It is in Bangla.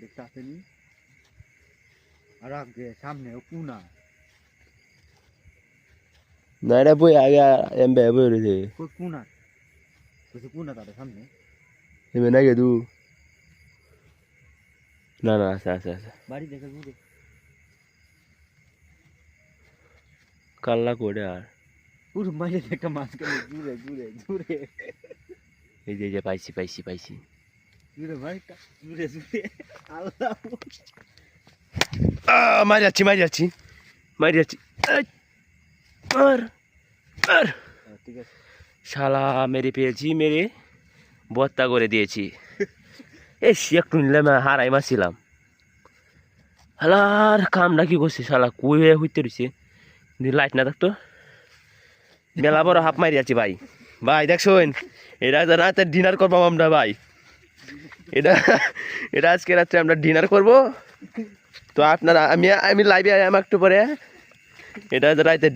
দেখতে আসেনি আর আগে সামনে কুনা না এটা বই আগে এমবে বই রয়েছে কুনা কুনা তাদের সামনে এমবে না গে তু না না আছে আছে আছে বাড়ি দেখে ঘুরে কাল্লা করে আর পুরো মাঝে দেখা মাঝখানে ঘুরে ঘুরে ঘুরে এই যে পাইছি পাইছি পাইছি ঘুরে ভাই ঘুরে ঘুরে আল্লাহ মারি যাচ্ছি মারি যাচ্ছি মারি যাচ্ছি মার মার ঠিক আছে শালা মেরে পেয়েছি মেরে বত্তা করে দিয়েছি একটু নিলাম হারাই মারছিলাম হালার কামটা কি করছে শালা কুয়ে হইতে রয়েছে লাইট না থাকতো মেলা বড় হাফ মারি যাচ্ছি ভাই ভাই দেখছেন এটা রাতে ডিনার করবো আমরা ভাই এটা এটা আজকে রাত্রে আমরা ডিনার করব তো আপনারা আমি লাইভে একটু পরে এটা রাতে